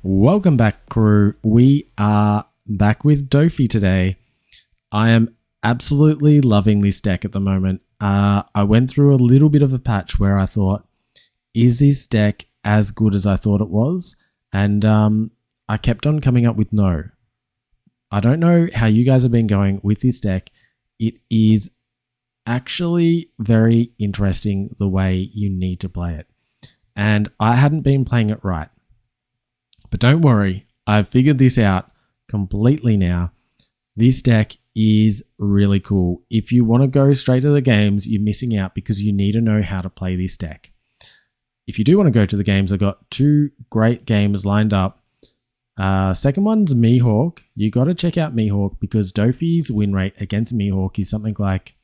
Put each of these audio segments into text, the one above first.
Welcome back, crew. We are back with Doffy today. I am absolutely loving this deck at the moment. I went through a little bit of a patch where I thought, is this deck as good as I thought it was? And I kept on coming up with no. I don't know how you guys have been going with this deck. It is actually very interesting the way you need to play it. And I hadn't been playing it right. But don't worry, I've figured this out completely now. This deck is really cool. If you want to go straight to the games, you're missing out because you need to know how to play this deck. If you do want to go to the games, I've got two great games lined up. Second one's Mihawk. You got to check out Mihawk because Doffy's win rate against Mihawk is something like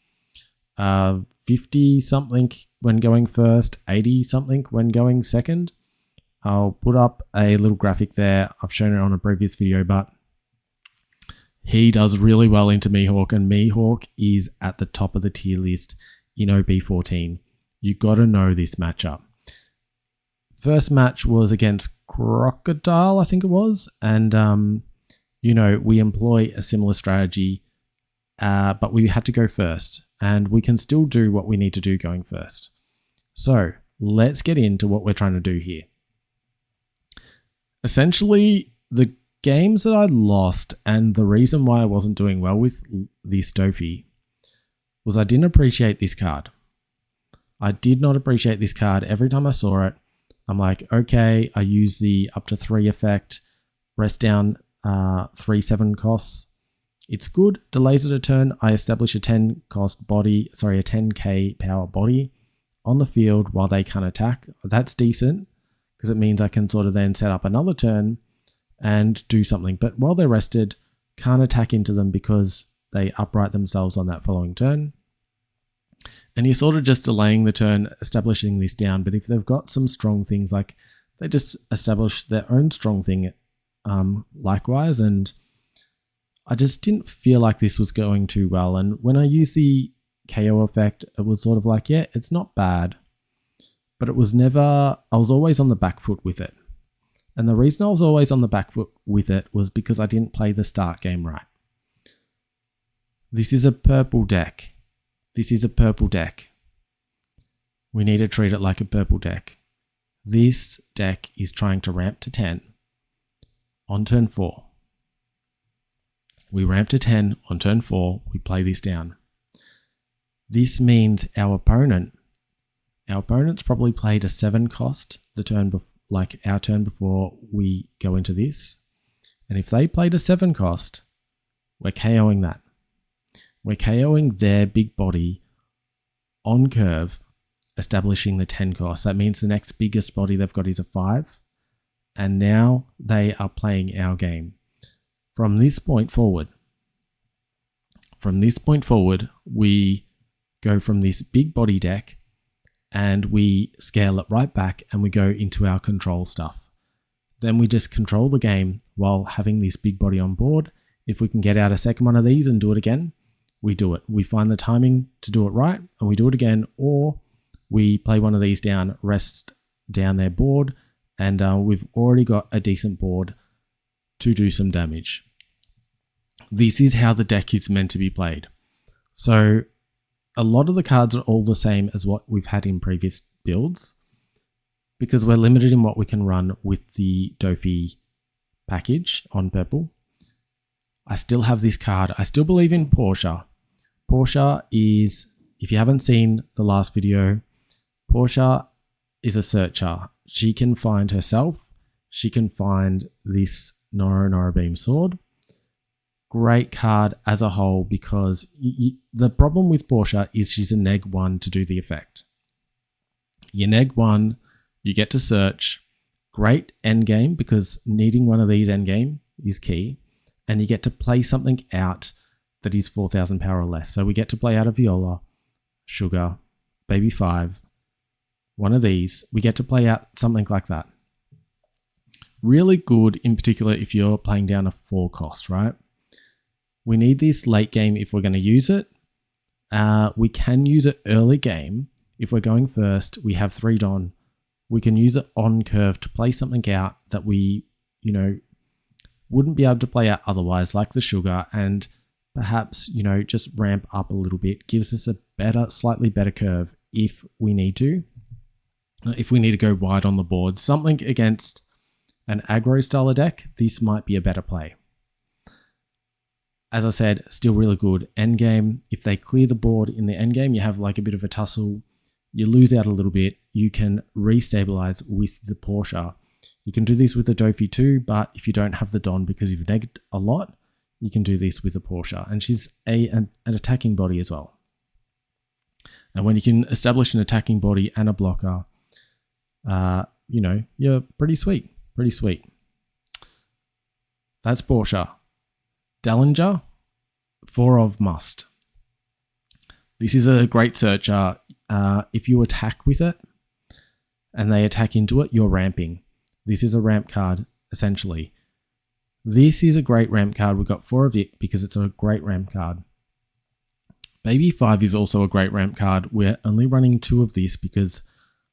50 something when going first, 80 something when going second. I'll put up a little graphic there. I've shown it on a previous video, but he does really well into Mihawk, and Mihawk is at the top of the tier list in OP14. You got to know this matchup. First match was against Crocodile, I think it was, and we employ a similar strategy, but we had to go first, and we can still do what we need to do going first. So let's get into what we're trying to do here. Essentially, the games that I lost and the reason why I wasn't doing well with this Doffy was I didn't appreciate this card. I did not appreciate this card. Every time I saw it, I'm like, okay, I use the up to 3 effect, rest down 3/7 costs. It's good. Delays it a turn. I establish a 10k power body on the field while they can't attack. That's decent, because it means I can sort of then set up another turn and do something. But while they're rested, can't attack into them because they upright themselves on that following turn. And you're sort of just delaying the turn, establishing this down. But if they've got some strong things, like they just establish their own strong thing likewise. And I just didn't feel like this was going too well. And when I used the KO effect, it was sort of like, yeah, it's not bad. But it was never, I was always on the back foot with it. And the reason I was always on the back foot with it was because I didn't play the start game right. This is a purple deck. This is a purple deck. We need to treat it like a purple deck. This deck is trying to ramp to 10 on turn 4. We ramp to 10 on turn 4. We play this down. This means our opponent's probably played a 7 cost the turn like our turn before we go into this. And if they played a 7 cost, we're KOing that. We're KOing their big body on curve, establishing the 10 cost. That means the next biggest body they've got is a 5. And now they are playing our game. From this point forward, we go from this big body deck and we scale it right back and we go into our control stuff. Then we just control the game while having this big body on board. If we can get out a second one of these and do it again, we do it. We find the timing to do it right and we do it again, or we play one of these down, rest down their board, and we've already got a decent board to do some damage. This is how the deck is meant to be played. So a lot of the cards are all the same as what we've had in previous builds because we're limited in what we can run with the Doffy package on purple. I still have this card. I still believe in Portia. Portia is, if you haven't seen the last video, Portia is a searcher. She can find herself. She can find this Nora Beam sword. Great card as a whole because the problem with Portia is she's a neg 1 to do the effect. You neg 1, you get to search. Great endgame because needing one of these endgame is key. And you get to play something out that is 4,000 power or less. So we get to play out a Viola, Sugar, Baby 5, one of these. We get to play out something like that. Really good in particular if you're playing down a 4 cost, right? We need this late game if we're going to use it. We can use it early game. If we're going first, we have 3 Don. We can use it on curve to play something out that we you know, wouldn't be able to play out otherwise, like the sugar, and perhaps, you know, just ramp up a little bit, gives us a slightly better curve if we need to. If we need to go wide on the board, something against an aggro style deck, this might be a better play. As I said, still really good. Endgame, if they clear the board in the endgame, you have like a bit of a tussle, you lose out a little bit, you can restabilize with the Portia. You can do this with the Doffy too, but if you don't have the Don because you've negged a lot, you can do this with the Portia. And she's an attacking body as well. And when you can establish an attacking body and a blocker, you know, you're pretty sweet. Pretty sweet. That's Portia. Dallinger, 4 of must. This is a great searcher. If you attack with it and they attack into it, you're ramping. This is a ramp card, essentially. This is a great ramp card. We've got 4 of it because it's a great ramp card. Baby 5 is also a great ramp card. We're only running 2 of this because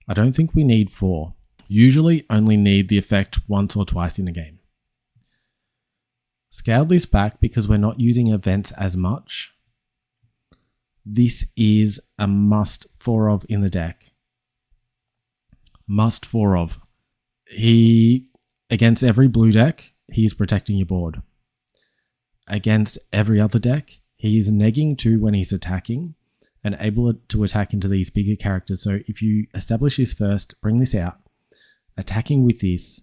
I don't think we need 4. Usually only need the effect once or twice in a game. Scaled this back because we're not using events as much. This is a must 4 of in the deck. Must 4 of. He, against every blue deck, he's protecting your board. Against every other deck, he's negging 2 when he's attacking and able to attack into these bigger characters. So if you establish this first, bring this out, attacking with this,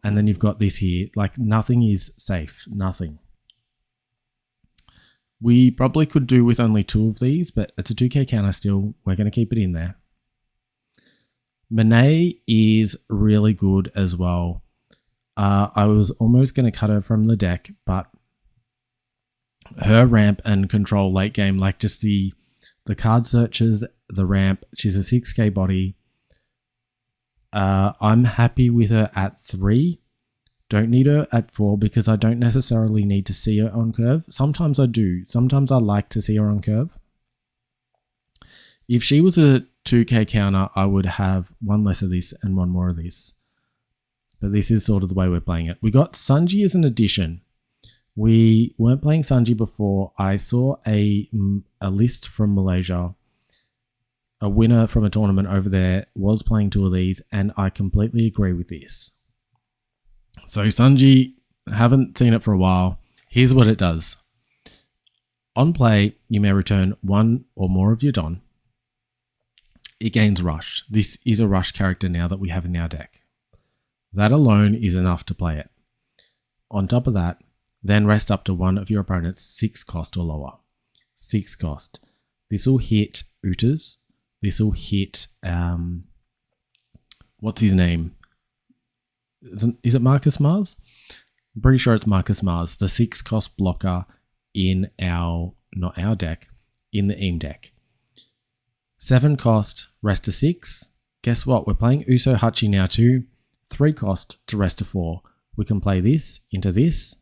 and then you've got this here, like nothing is safe, nothing. We probably could do with only 2 of these, but it's a 2k counter still. We're going to keep it in there. Monet is really good as well. I was almost going to cut her from the deck, but her ramp and control late game, like just the card searches, the ramp, she's a 6k body. I'm happy with her at 3. Don't need her at 4 because I don't necessarily need to see her on curve. Sometimes I do. Sometimes I like to see her on curve. If she was a 2k counter, I would have 1 less of this and 1 more of this. But this is sort of the way we're playing it. We got Sunji as an addition. We weren't playing Sunji before. I saw a list from Malaysia. A winner from a tournament over there was playing 2 of these, and I completely agree with this. So Sunji, haven't seen it for a while. Here's what it does. On play, you may return 1 or more of your Don. It gains Rush. This is a Rush character now that we have in our deck. That alone is enough to play it. On top of that, then rest up to 1 of your opponent's 6 cost or lower. 6 cost. This will hit Utas. This will hit, what's his name? Is it Marcus Mars? I'm pretty sure it's Marcus Mars, the 6 cost blocker in not our deck, in the EAM deck. 7 cost, rest to 6. Guess what? We're playing Uso Hachi now too. 3 cost to rest to 4. We can play this into this.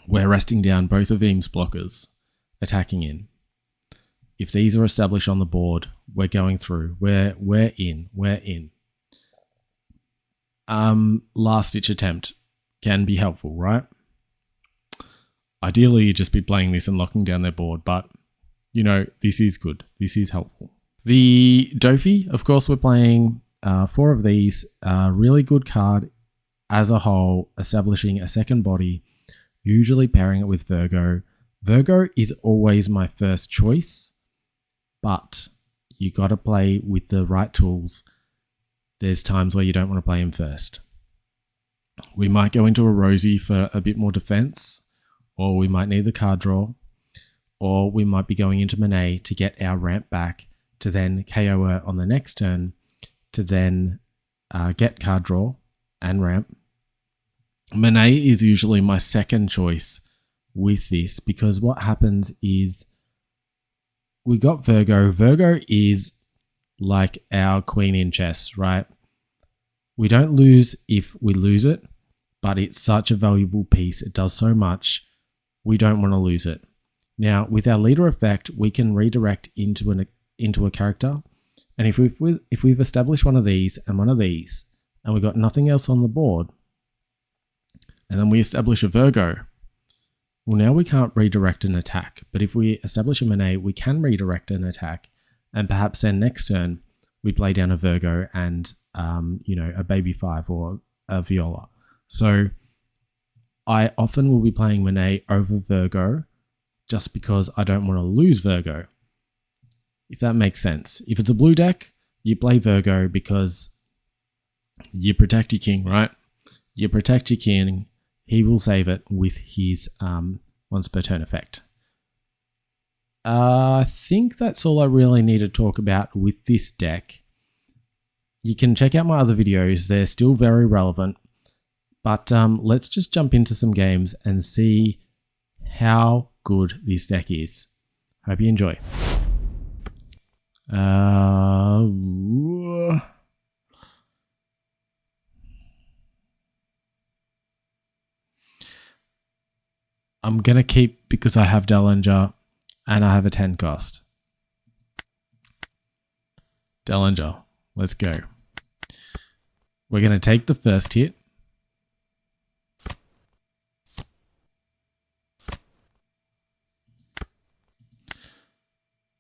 We're resting down both of EAM's blockers, attacking in. If these are established on the board, we're going through. We're in. Last ditch attempt can be helpful, right? Ideally, you'd just be playing this and locking down their board, but you know, this is good. This is helpful. The Doffy, of course, we're playing 4 of these. Really good card as a whole, establishing a second body, usually pairing it with Virgo. Virgo is always my first choice, but you got to play with the right tools. There's times where you don't want to play him first. We might go into a Rosie for a bit more defense, or we might need the card draw, or we might be going into Monet to get our ramp back to then KO her on the next turn to then get card draw and ramp. Monet is usually my second choice with this because what happens is we got Virgo. Virgo is like our queen in chess, right? We don't lose if we lose it, but it's such a valuable piece. It does so much. We don't want to lose it. Now, with our leader effect, we can redirect into a character. And if we've established one of these, and we've got nothing else on the board, And then we establish a Virgo. Well, now we can't redirect an attack, but if we establish a Monet, we can redirect an attack, and perhaps then next turn we play down a Virgo and a baby 5 or a Viola. So I often will be playing Monet over Virgo just because I don't want to lose Virgo, if that makes sense. If it's a blue deck, you play Virgo because you protect your king, right? You protect your king. He will save it with his once per turn effect. I think that's all I really need to talk about with this deck. You can check out my other videos. They're still very relevant. But let's just jump into some games and see how good this deck is. Hope you enjoy. I'm going to keep because I have Dellinger and I have a 10 cost. Dellinger, let's go. We're going to take the first hit.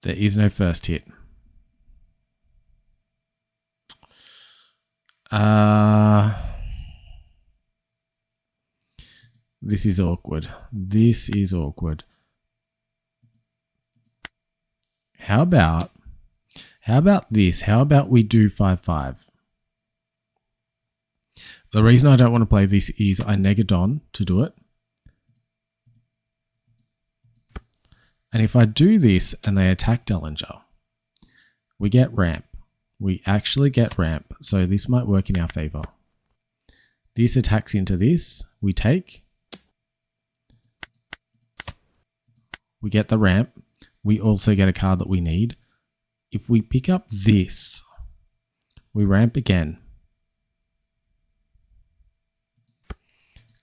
There is no first hit. This is awkward. This is awkward. How about this? How about we do 5/5? The reason I don't want to play this is I Negadon to do it. And if I do this and they attack Dellinger, we get ramp. We actually get ramp. So this might work in our favor. This attacks into this. We take. We get the ramp. We also get a card that we need. If we pick up this, we ramp again.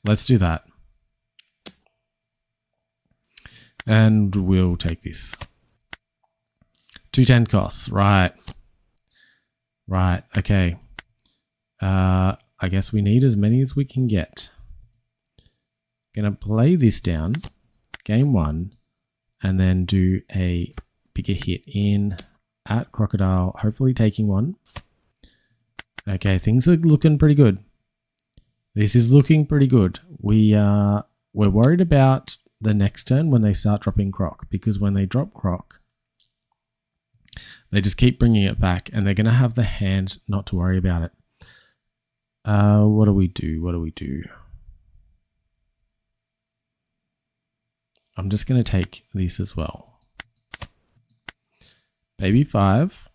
Let's do that. And we'll take this. 210 costs, right. Right, okay. I guess we need as many as we can get. Gonna play this down, game 1, and then do a bigger hit in at Crocodile, hopefully taking one. Okay, things are looking pretty good. This is looking pretty good. We're worried about the next turn when they start dropping Croc, because when they drop Croc, they just keep bringing it back and they're going to have the hand not to worry about it. What do we do? What do we do? I'm just going to take this as well. Baby 5.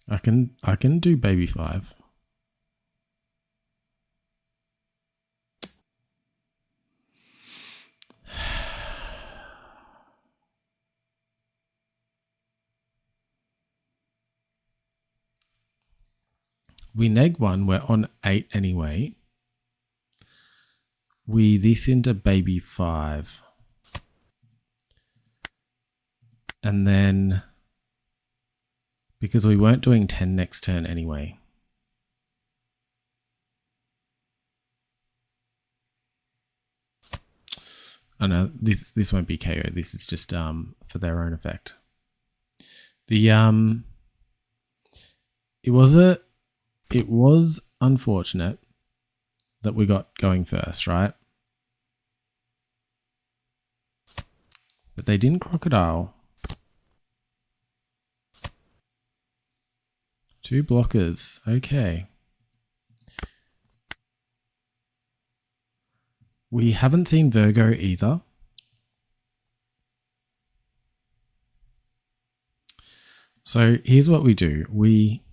I can do baby 5. We neg 1, we're on 8 anyway. We this into baby 5. And then, because we weren't doing 10 next turn anyway. Oh no, this won't be KO. This is just for their own effect. The it was unfortunate that we got going first, right? But they didn't Crocodile. 2 blockers, okay. We haven't seen Virgo either. So here's what we do. We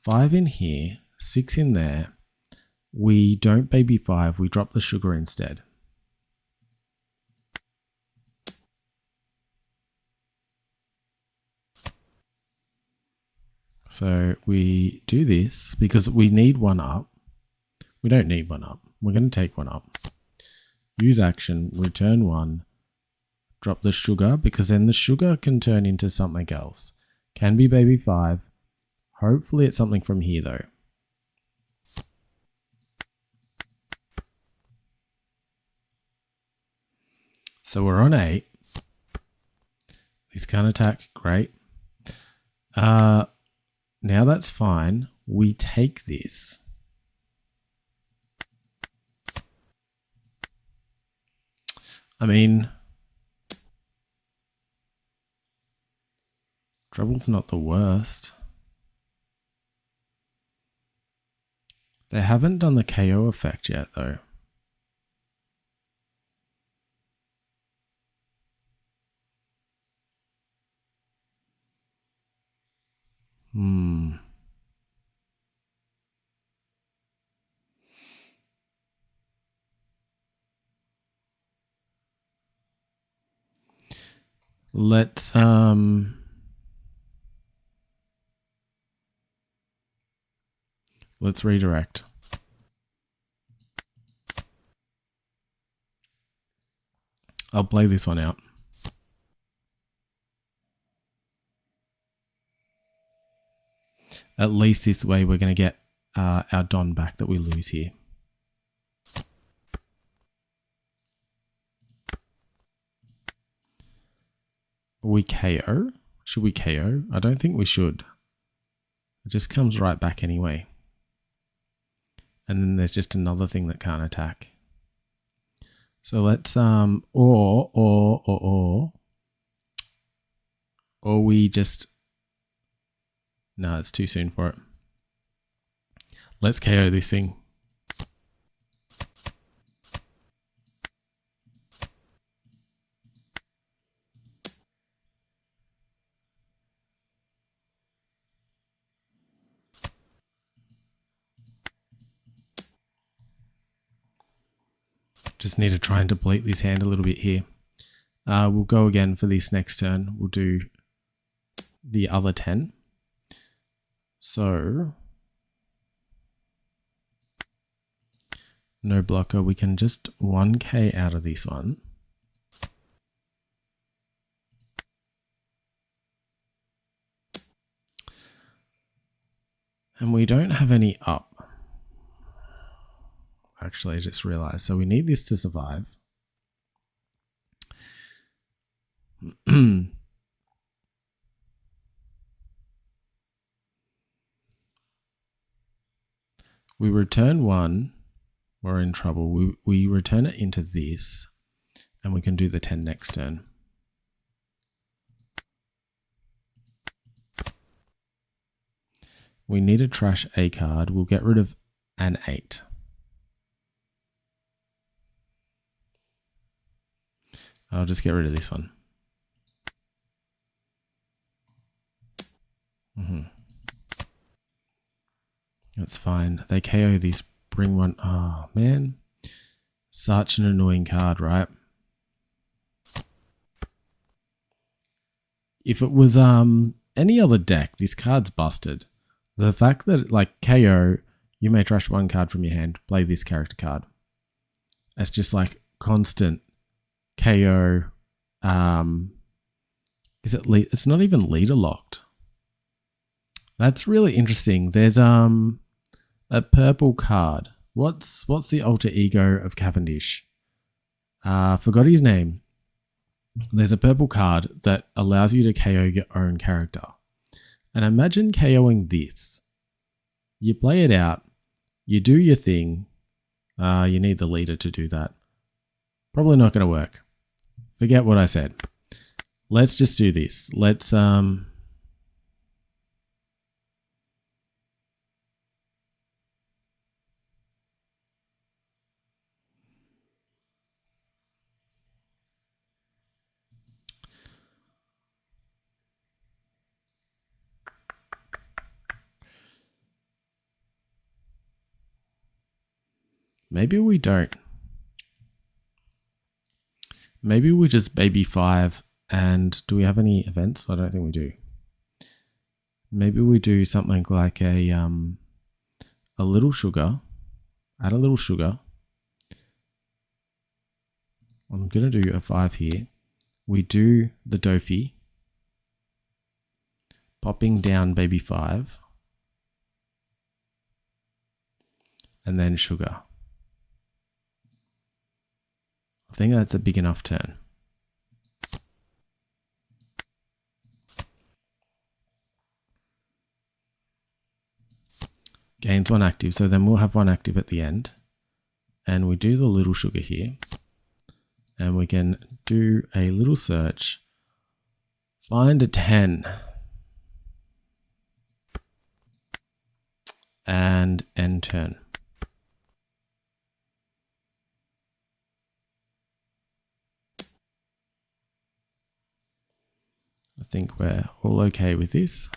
5 in here, 6 in there. We don't baby 5, we drop the sugar instead. So we do this because we need 1 up. We don't need 1 up. We're going to take 1 up. Use action, return 1. Drop the sugar because then the sugar can turn into something else. Can be baby 5. Hopefully it's something from here though. So we're on 8. This can't attack. Great. Now that's fine. We take this. I mean, trouble's not the worst. They haven't done the KO effect yet, though. Let's redirect. I'll play this one out. At least this way we're going to get our Don back that we lose here. We KO? Should we KO? I don't think we should. It just comes right back anyway. And then there's just another thing that can't attack. So let's or we just, no, it's too soon for it. Let's KO this thing. Just need to try and deplete this hand a little bit here. We'll go again for this next turn. We'll do the other 10. So, no blocker. We can just 1k out of this one. And we don't have any up. Actually, I just realized. So we need this to survive. We return 1. We're in trouble. We return it into this. And we can do the 10 next turn. We need to trash a card. We'll get rid of an 8. I'll just get rid of this one. That's fine. They KO this, bring one. Oh, man. Such an annoying card, right? If it was any other deck, this card's busted. The fact that, like, KO, you may trash 1 card from your hand, play this character card. It's just like constant KO. Is it it's not even leader locked. That's really interesting. There's a purple card. What's the alter ego of Cavendish? Forgot his name. There's a purple card that allows you to KO your own character. And imagine KOing this. You play it out. You do your thing. You need the leader to do that. Probably not going to work. Forget what I said. Let's just do this. Let's maybe we don't. Maybe we just baby 5 and do we have any events? I don't think we do. Maybe we do something like a little sugar. Add a little sugar. I'm going to do a 5 here. We do the Doffy. Popping down baby 5. And then sugar. I think that's a big enough turn. Gains 1 active, so then we'll have 1 active at the end. And we do the little sugar here. And we can do a little search. Find a 10. And end turn. I think we're all okay with this.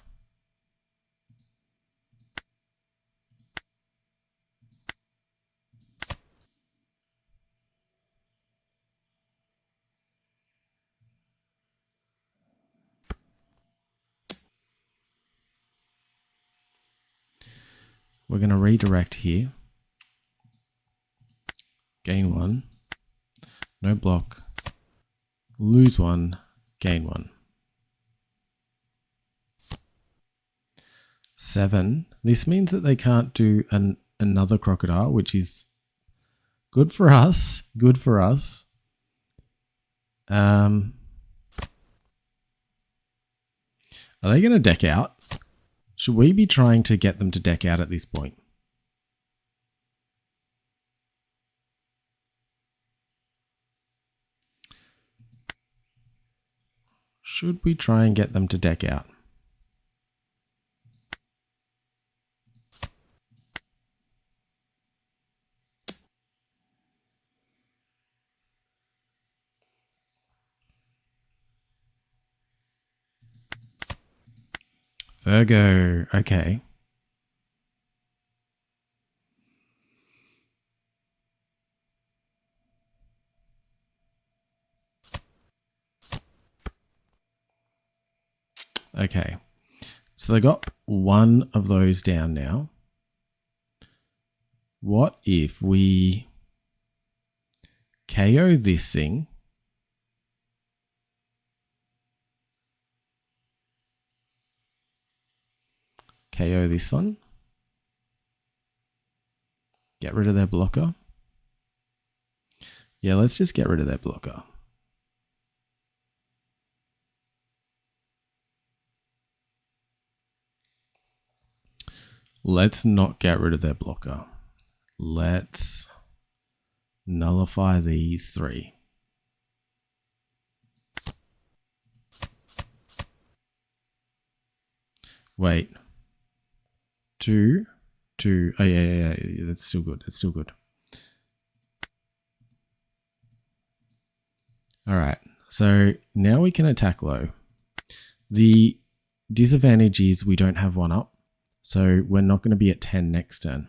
We're going to redirect here. Gain 1. No block. Lose 1. Gain 1. 7. This means that they can't do another crocodile, which is good for us. Good for us. Are they going to deck out? Should we be trying to get them to deck out at this point? Should we try and get them to deck out? Virgo, okay. Okay, so they got one of those down now. What if we KO this thing? KO this one. Get rid of their blocker. Yeah, let's just get rid of their blocker. Let's not get rid of their blocker. Let's nullify these 3. Wait. 2. Oh, yeah. That's still good. It's still good. All right. So now we can attack low. The disadvantage is we don't have 1 up. So we're not going to be at 10 next turn.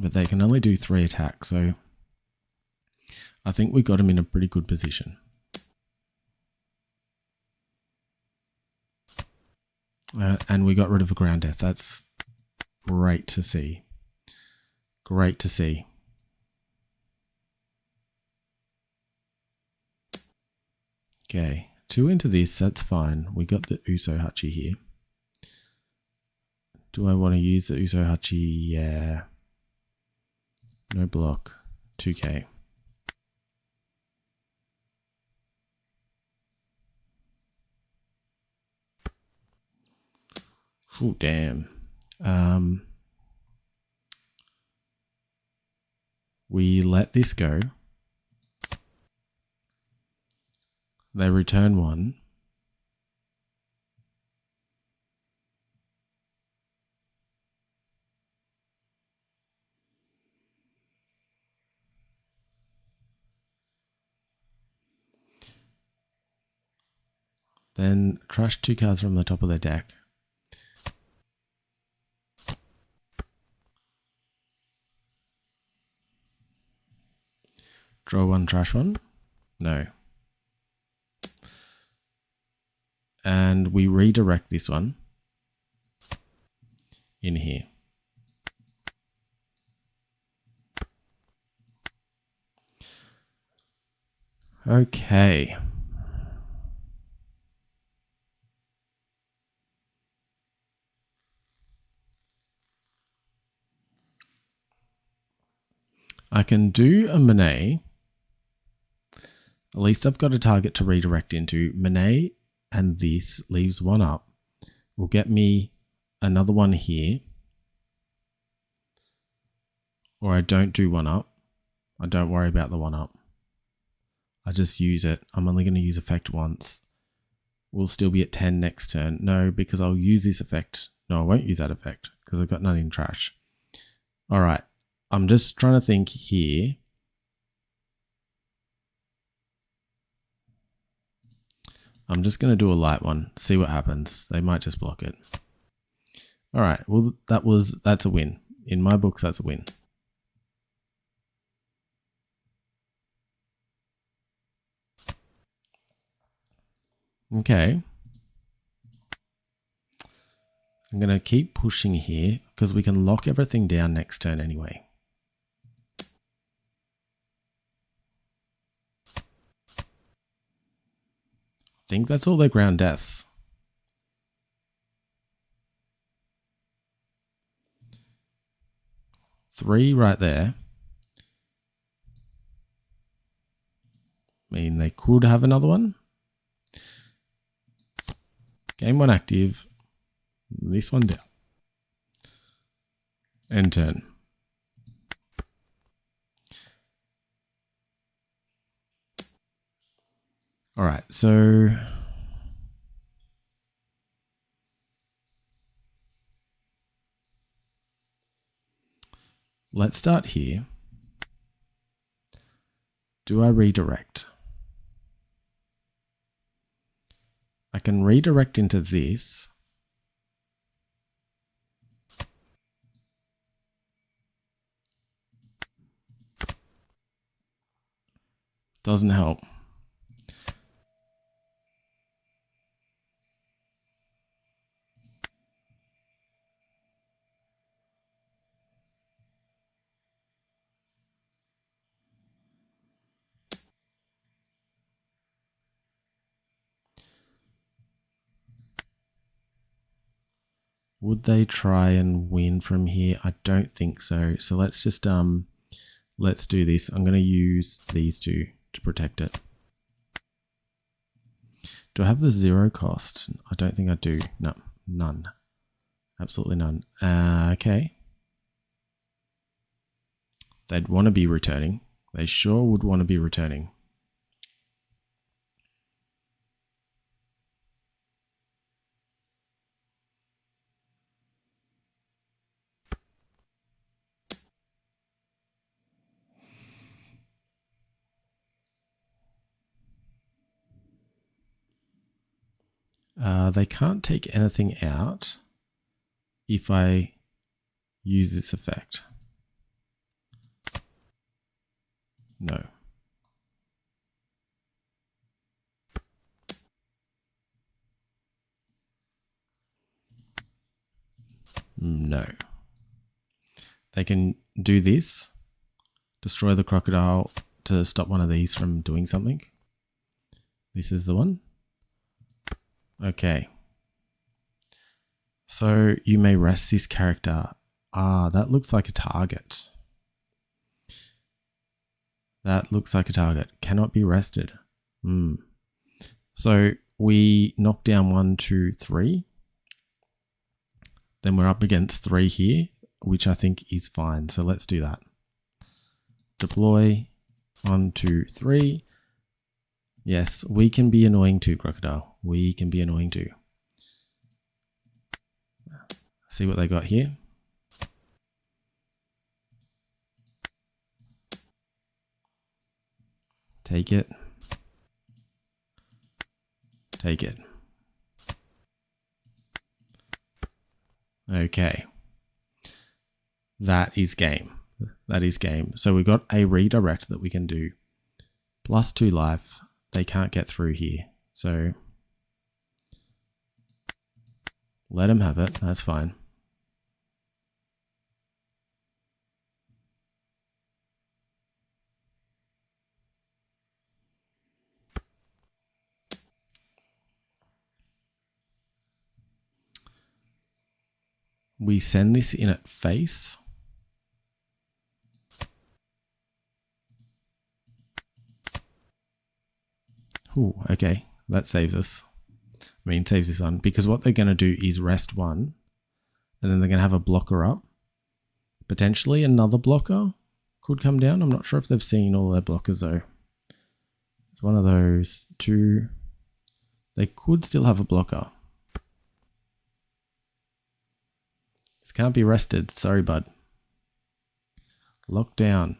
But they can only do 3 attacks, so I think we got him in a pretty good position. And we got rid of a ground death. That's great to see. Great to see. Okay, 2 into this, that's fine. We got the Uso Hachi here. Do I want to use the Uso Hachi? Yeah. No block. 2k. Oh, damn. We let this go. They return 1. Then trash 2 cards from the top of their deck. Draw 1, trash 1. No. And we redirect this one in here. Okay. I can do a Monet. At least I've got a target to redirect into. Monet and this leaves one up. Will get me another one here. Or I don't do one up. I don't worry about the one up. I just use it. I'm only going to use effect once. We'll still be at 10 next turn. No, because I'll use this effect. No, I won't use that effect because I've got none in trash. All right. I'm just trying to think here. I'm just going to do a light one. See what happens. They might just block it. All right. Well, that's a win. In my books, that's a win. Okay. I'm going to keep pushing here because we can lock everything down next turn anyway. I think that's all their ground deaths. Three right there. I mean, they could have another one. Game one active. This one down. End turn. All right, so let's start here. Do I redirect? I can redirect into this. Doesn't help. Would they try and win from here? I don't think so. So let's just let's do this. I'm going to use these two to protect it. Do I have the 0 cost? I don't think I do. No, none. Absolutely none. Okay. They'd want to be returning. They sure would want to be returning. They can't take anything out if I use this effect. No. No. They can do this, destroy the crocodile to stop one of these from doing something. This is the one. Okay. So you may rest this character. Ah, that looks like a target. That looks like a target. Cannot be rested. So we knock down 1, 2, 3. Then we're up against 3 here, which I think is fine. So let's do that. Deploy 1, 2, 3. Yes, we can be annoying too, Crocodile. We can be annoying too. See what they got here. Take it. Take it. Okay. That is game. That is game. So we got a redirect that we can do. +2 life. They can't get through here. So let them have it. That's fine. We send this in at face. Ooh, okay, that saves us. I mean, saves this one, because what they're going to do is rest one, and then they're going to have a blocker up. Potentially another blocker could come down. I'm not sure if they've seen all their blockers though. It's one of those two. They could still have a blocker. This can't be rested. Sorry, bud. Locked down.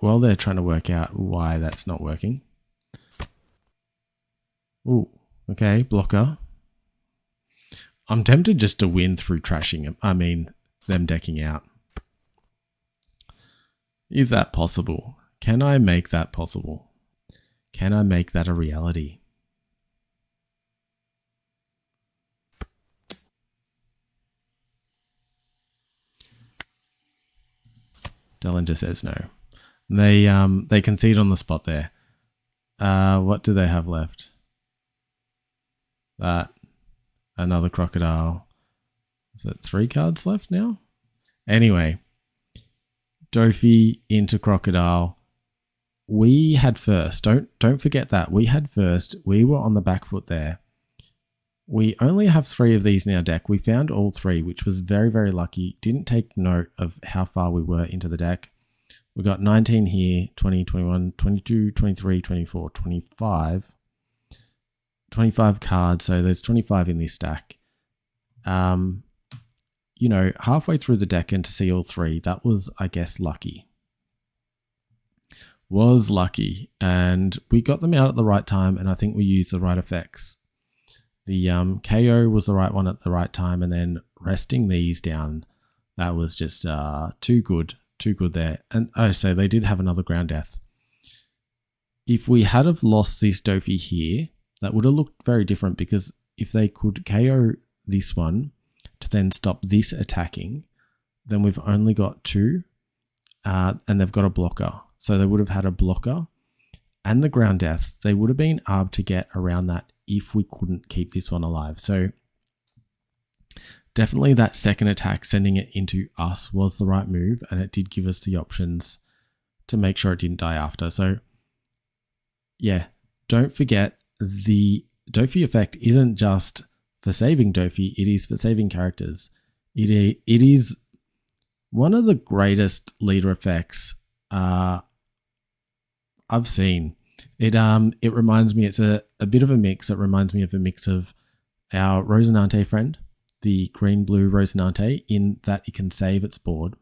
Well, they're trying to work out why that's not working. Ooh, okay, blocker. I'm tempted just to win through trashing him. I mean, them decking out. Is that possible? Can I make that possible? Can I make that a reality? Dellinger says no. They concede on the spot there. What do they have left? That. Another crocodile. Is it 3 cards left now? Anyway. Doffy into crocodile. We had first. Don't forget that. We had first. We were on the back foot there. We only have 3 of these in our deck. We found all 3, which was very, very lucky. Didn't take note of how far we were into the deck. We got 19 here, 20, 21, 22, 23, 24, 25. 25 cards, so there's 25 in this stack. You know, halfway through the deck and to see all 3, that was, I guess, lucky. Was lucky, and we got them out at the right time, and I think we used the right effects. The KO was the right one at the right time, and then resting these down, that was just too good there. And so they did have another ground death. If we had have lost this Doffy here, that would have looked very different, because if they could KO this one to then stop this attacking, then we've only got 2, and they've got a blocker. So they would have had a blocker and the ground death. They would have been able to get around that if we couldn't keep this one alive. So definitely that second attack, sending it into us, was the right move, and it did give us the options to make sure it didn't die after. So yeah, don't forget, the Doffy effect isn't just for saving Doffy, it is for saving characters. It is one of the greatest leader effects I've seen. It reminds me, it's a bit of a mix. It reminds me of a mix of our Rosinante friend, the green-blue Rosinante, in that it can save its board.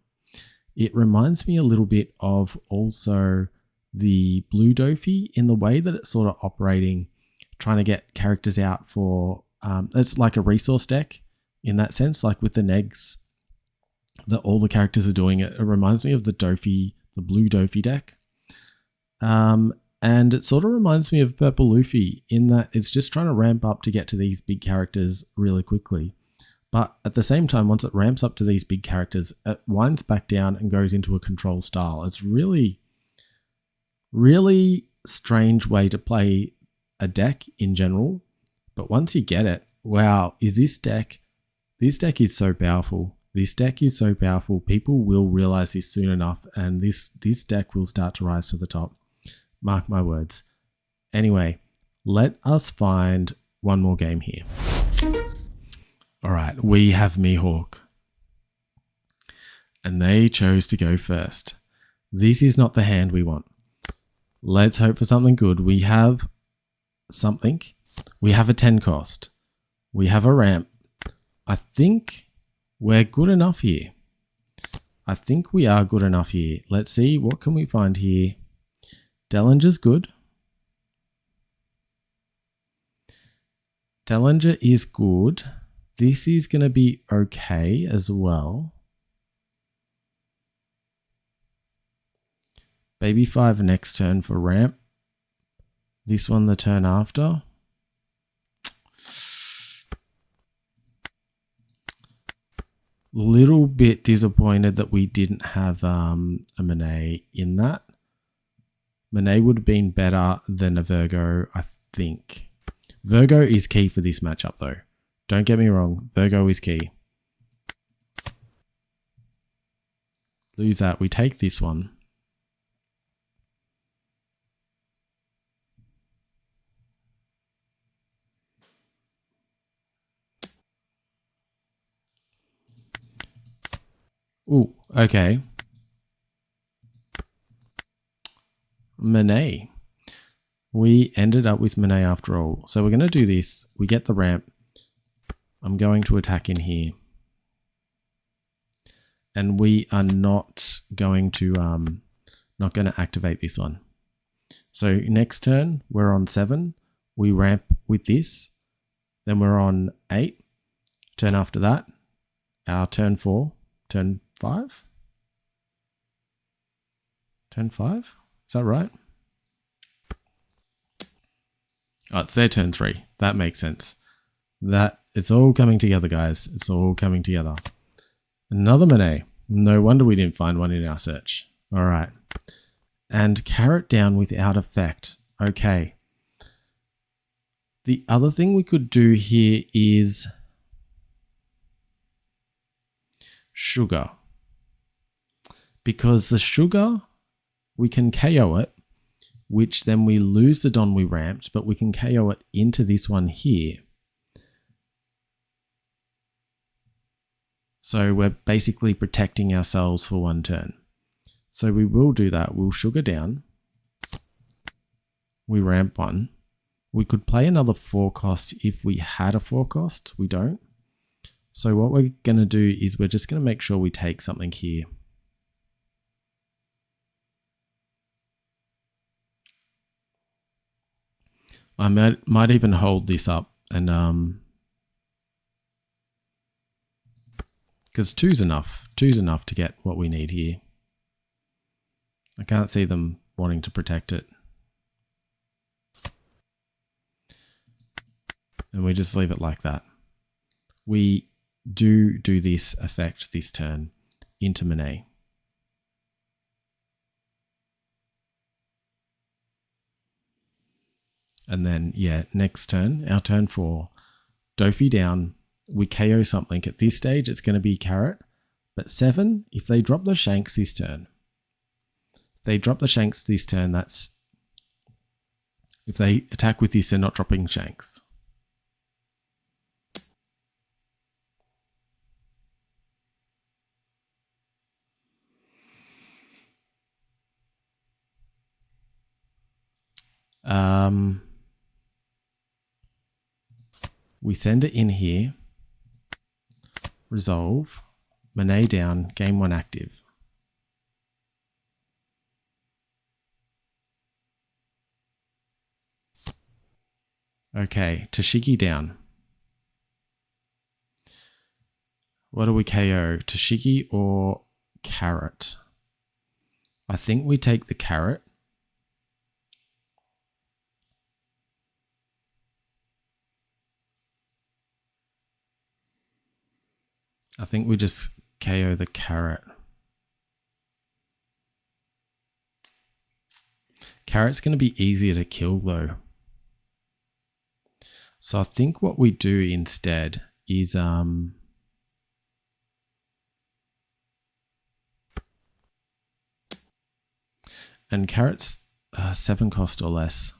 It reminds me a little bit of also the blue Doffy in the way that it's sort of operating, trying to get characters out for, it's like a resource deck in that sense, like with the negs that all the characters are doing. It reminds me of the Doffy, the blue Doffy deck. And it sort of reminds me of Purple Luffy in that it's just trying to ramp up to get to these big characters really quickly. But at the same time, once it ramps up to these big characters, it winds back down and goes into a control style. It's really, really strange way to play a deck in general. But once you get it, wow, this deck is so powerful. This deck is so powerful. People will realize this soon enough, and this deck will start to rise to the top. Mark my words. Anyway, let us find one more game here. All right, we have Mihawk. And they chose to go first. This is not the hand we want. Let's hope for something good. We have something. We have a 10 cost. We have a ramp. I think we're good enough here. I think we are good enough here. Let's see, what can we find here? Dellinger's good. Dellinger is good. This is going to be okay as well. Baby 5 next turn for ramp. This one the turn after. Little bit disappointed that we didn't have a Monet in that. Monet would have been better than a Virgo, I think. Virgo is key for this matchup though. Don't get me wrong, Virgo is key. Lose that, we take this one. Ooh, okay. Monet. We ended up with Monet after all. So we're going to do this. We get the ramp. I'm going to attack in here. And we are not going to activate this one. So next turn, we're on 7. We ramp with this. Then we're on 8. Turn after that, our turn 4. Turn 5? Turn 5? Is that right? Oh, it's their turn 3. That makes sense. It's all coming together, guys. It's all coming together. Another Monet. No wonder we didn't find one in our search. All right. And carrot down without effect. Okay. The other thing we could do here is sugar. Because the sugar, we can KO it, which then we lose the Don we ramped, but we can KO it into this one here. So we're basically protecting ourselves for one turn. So we will do that. We'll sugar down. We ramp one. We could play another 4 cost if we had a 4 cost. We don't. So what we're going to do is we're just going to make sure we take something here. I might even hold this up and because 2's enough. 2's enough to get what we need here. I can't see them wanting to protect it. And we just leave it like that. We do this effect this turn into Monet. And then, yeah, next turn, our turn 4, Doffy down, we KO something. At this stage, it's going to be carrot. But 7, if they drop the shanks this turn, that's... If they attack with this, they're not dropping shanks. We send it in here, resolve, Monet down, game 1 active. Okay, Toshiki down. What do we KO? Toshiki or carrot? I think we take the carrot. I think we just KO the carrot. Carrot's going to be easier to kill though. So I think what we do instead is and carrot's 7 cost or less.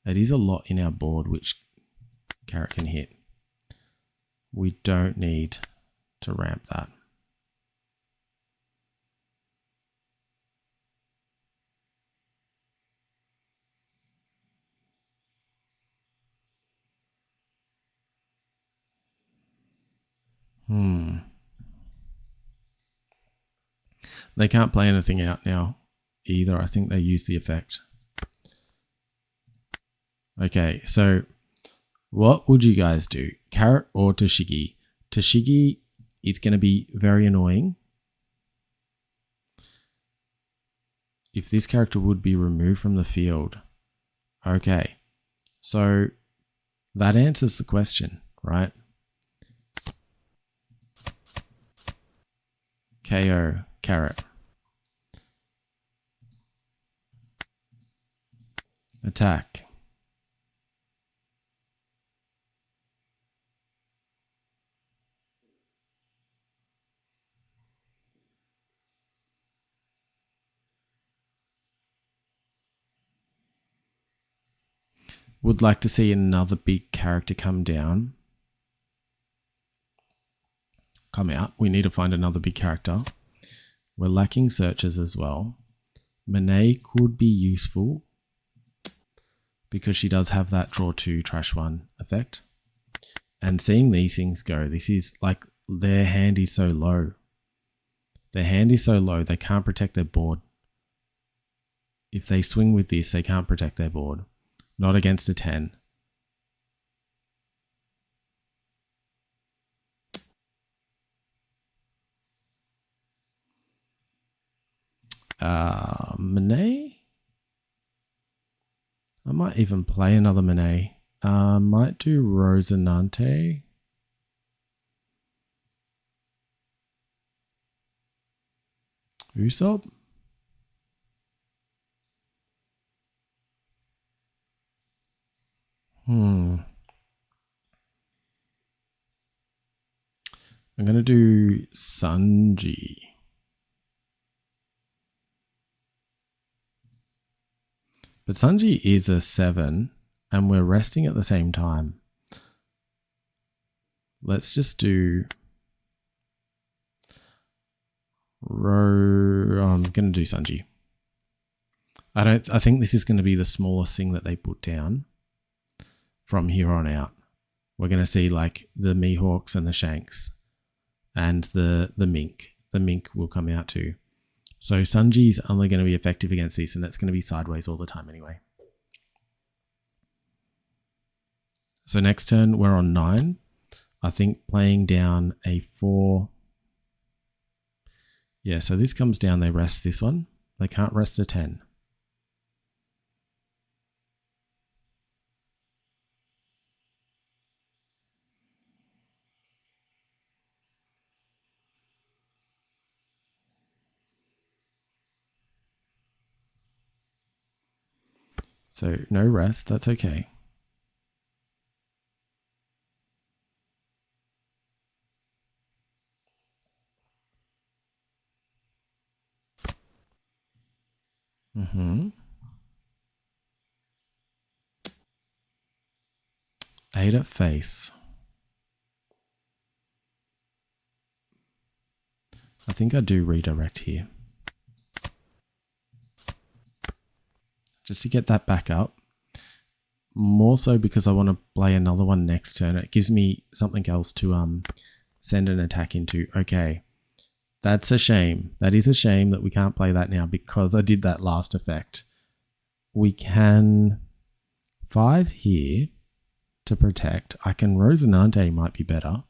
It is a lot in our board which carrot can hit. We don't need to ramp that. They can't play anything out now either. I think they use the effect. Okay, so what would you guys do? Carrot or Toshiki? Toshiki is going to be very annoying. If this character would be removed from the field. Okay, so that answers the question, right? KO, carrot. Attack. Would like to see another big character come out. We need to find another big character. We're lacking searches as well. Monet could be useful because she does have that draw 2, trash 1 effect. And seeing these things go, this is like their hand is so low. Their hand is so low, they can't protect their board. If they swing with this, they can't protect their board. Not against a 10. Monet? I might even play another Monet. Might do Rosinante. Usopp? I'm going to do Sanji. But Sanji is a 7 and we're resting at the same time. Let's just do I'm going to do Sanji. I think this is going to be the smallest thing that they put down from here on out. We're going to see like the Mihawks and the Shanks and the Mink. The Mink will come out too. So Sanji's only going to be effective against this, and it's going to be sideways all the time anyway. So next turn, we're on 9. I think playing down a 4. Yeah, so this comes down, they rest this one. They can't rest a 10. So no rest, that's okay. Mm-hmm. 8 at face. I think I do redirect here. Just to get that back up. More so because I want to play another one next turn. It gives me something else to send an attack into. Okay, that's a shame. That is a shame that we can't play that now because I did that last effect. We can 5 here to protect. I can Rosinante might be better.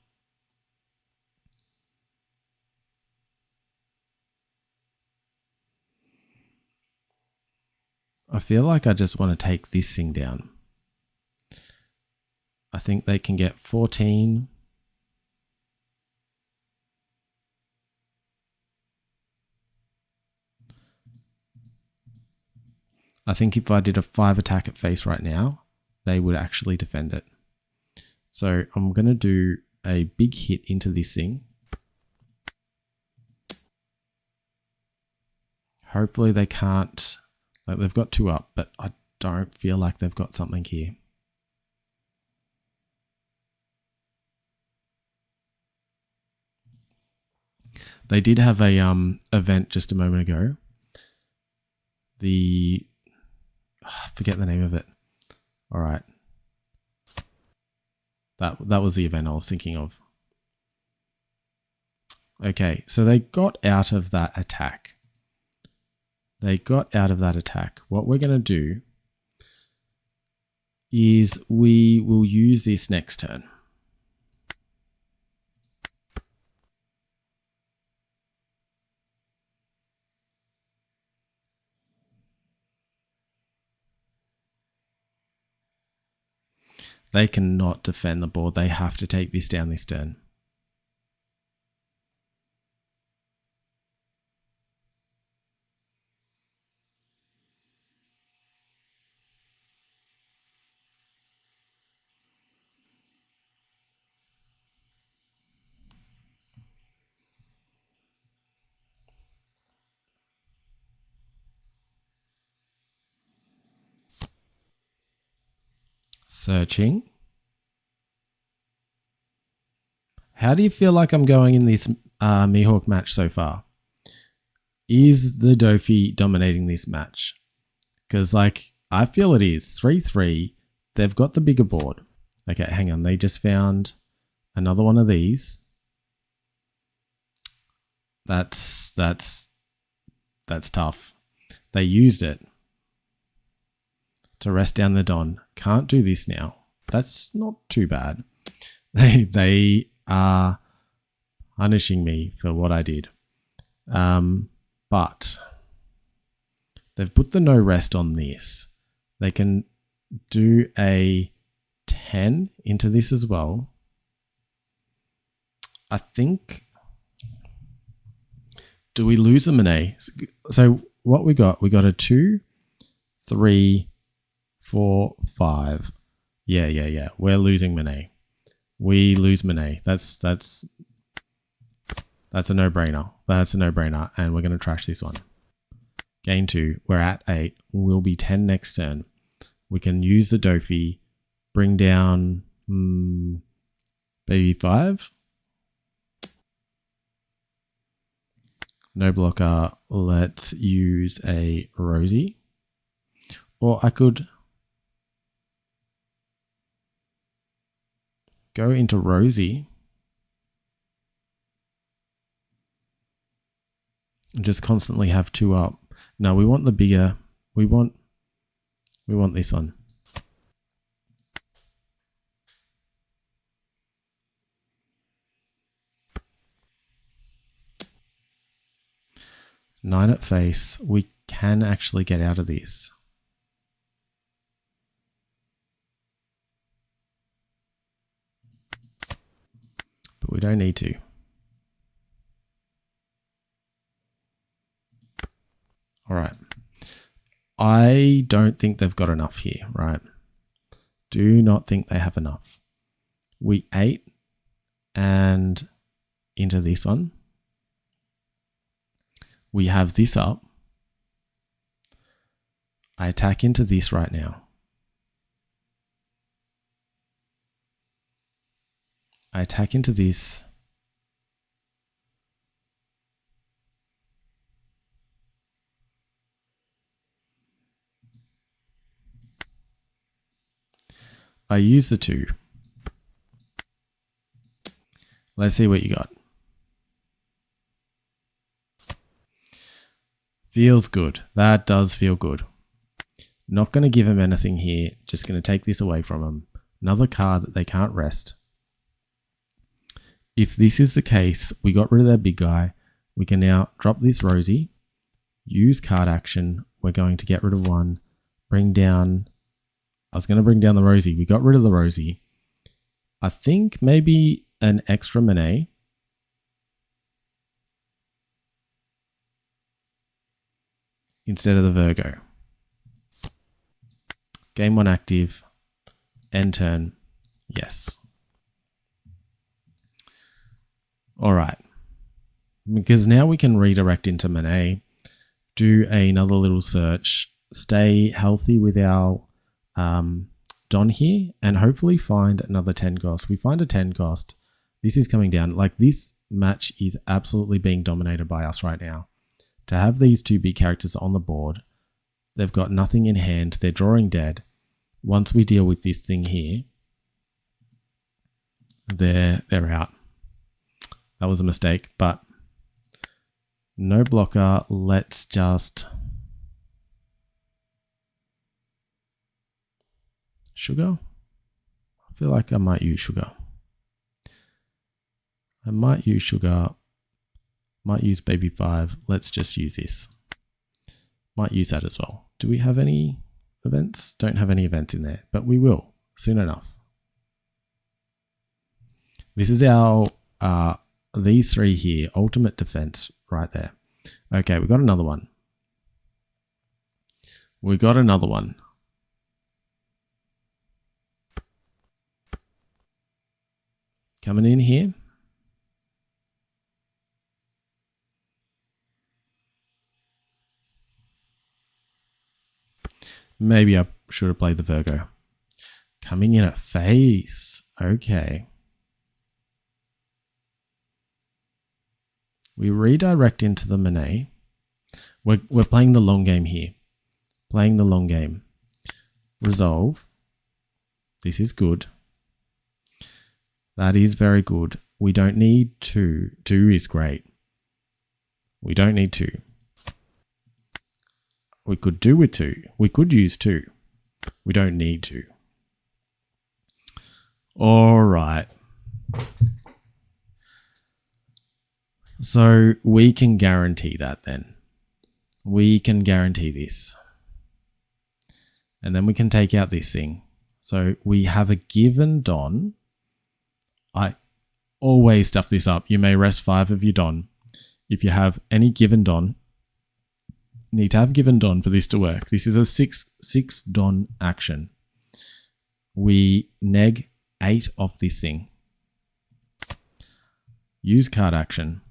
I feel like I just want to take this thing down. I think they can get 14. I think if I did a 5 attack at face right now, they would actually defend it. So I'm going to do a big hit into this thing. Hopefully they can't, like they've got 2 up, but I don't feel like they've got something here. They did have a event just a moment ago. I forget the name of it. All right. That was the event I was thinking of. Okay, so they got out of that attack. What we're going to do is we will use this next turn. They cannot defend the board. They have to take this down this turn. Searching. How do you feel like I'm going in this Mihawk match so far? Is the Doffy dominating this match? Because, like, I feel it is. 3-3. They've got the bigger board. Okay, hang on. They just found another one of these. That's tough. They used it to rest down the Don. Can't do this now. That's not too bad. They are punishing me for what I did. But they've put the no rest on this. They can do a 10 into this as well. I think. Do we lose a Monet? So what we got a 2, 3, 4, 5. Yeah. We're losing Monet. We lose Monet. That's a no-brainer. That's a no-brainer. And we're going to trash this one. Gain 2. We're at 8. We'll be 10 next turn. We can use the Doffy. Bring down baby 5. No blocker. Let's use a Rosie. Or I could go into Rosie and just constantly have 2 up. No, we want the bigger. We want this one. Nine at face. We can actually get out of this. But we don't need to. All right. I don't think they've got enough here, right? Do not think they have enough. We 8 and into this one. We have this up. I attack into this right now. I attack into this. I use the 2. Let's see what you got. Feels good. That does feel good. Not going to give him anything here. Just going to take this away from him. Another card that they can't rest. If this is the case, we got rid of that big guy. We can now drop this Rosie. Use card action. We're going to get rid of 1. Bring down... I was going to bring down the Rosie. We got rid of the Rosie. I think maybe an extra Monet. Instead of the Virgo. Game 1 active. End turn. Yes. All right. Because now we can redirect into Monet. Do another little search. Stay healthy with our Don here. And hopefully find another 10 cost. We find a 10 cost. This is coming down. Like, this match is absolutely being dominated by us right now. To have these 2 big characters on the board, they've got nothing in hand. They're drawing dead. Once we deal with this thing here, they're out. That was a mistake, but no blocker. Let's just... Sugar? I feel like I might use Sugar. I might use Sugar. Might use baby 5. Let's just use this. Might use that as well. Do we have any events? Don't have any events in there, but we will soon enough. This is our, these 3 here, ultimate defense right there. Okay, we got another one. We got another one. Coming in here. Maybe I should have played the Virgo. Coming in at face. Okay. We redirect into the Monet. We're playing the long game here. Playing the long game. Resolve. This is good. That is very good. We don't need 2. 2 is great. We don't need 2. We could do with 2. We could use 2. We don't need 2. All right. So we can guarantee that then. We can guarantee this. And then we can take out this thing. So we have a given Don. I always stuff this up. You may rest 5 of your Don. If you have any given Don, you need to have given Don for this to work. This is a 6 Don action. We neg 8 off this thing. Use card action.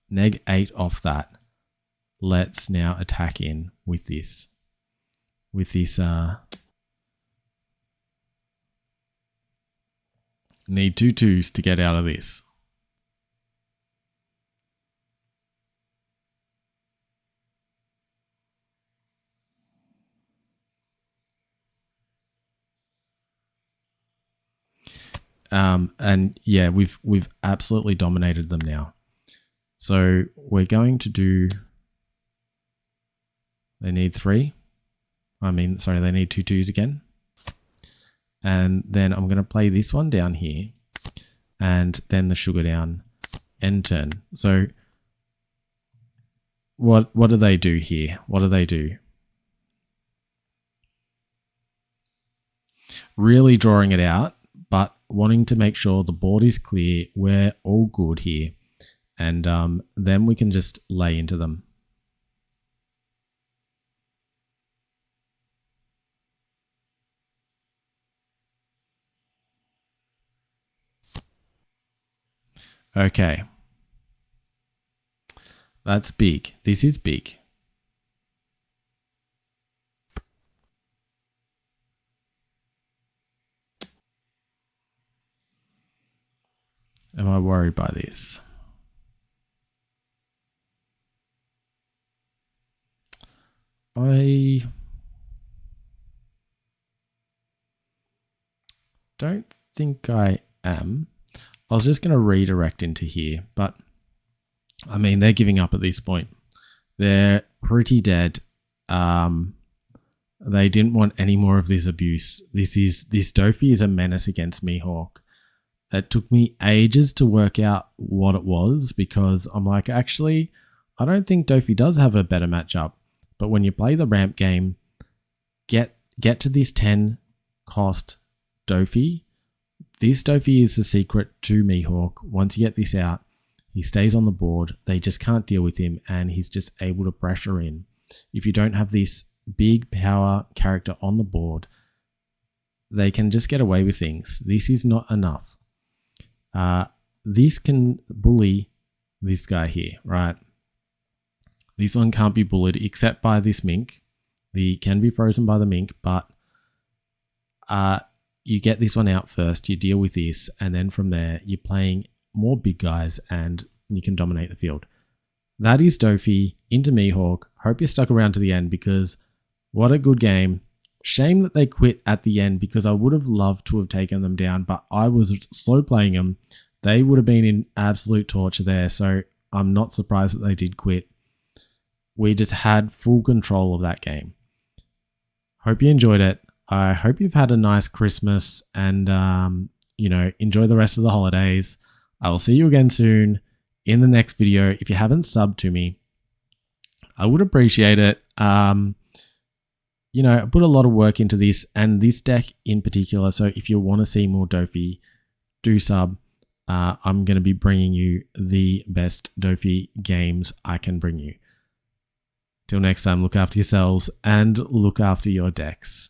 Neg 8 off that. Let's now attack in with this. Need 2 2s to get out of this. And yeah, we've absolutely dominated them now. So we're going to do. They need 3. They need 2 2s again. And then I'm going to play this one down here. And then the sugar down end turn. So what do they do here? What do they do? Really drawing it out, but wanting to make sure the board is clear. We're all good here. And then we can just lay into them. Okay. That's big. This is big. Am I worried by this? I don't think I am. I was just going to redirect into here, but I mean, they're giving up at this point. They're pretty dead. They didn't want any more of this abuse. This Doffy is a menace against Mihawk. It took me ages to work out what it was because I'm like, actually, I don't think Doffy does have a better matchup. But when you play the ramp game, get to this 10 cost Doffy. This Doffy is the secret to Mihawk. Once you get this out, he stays on the board. They just can't deal with him and he's just able to pressure in. If you don't have this big power character on the board, they can just get away with things. This is not enough. This can bully this guy here, right? This one can't be bullied except by this mink. The can be frozen by the mink, but you get this one out first, you deal with this, and then from there, you're playing more big guys and you can dominate the field. That is Doffy into Mihawk. Hope you stuck around to the end because what a good game. Shame that they quit at the end because I would have loved to have taken them down, but I was slow playing them. They would have been in absolute torture there, so I'm not surprised that they did quit. We just had full control of that game. Hope you enjoyed it. I hope you've had a nice Christmas and, enjoy the rest of the holidays. I will see you again soon in the next video. If you haven't subbed to me, I would appreciate it. I put a lot of work into this and this deck in particular. So if you want to see more Doffy, do sub. I'm going to be bringing you the best Doffy games I can bring you. Till next time, look after yourselves and look after your decks.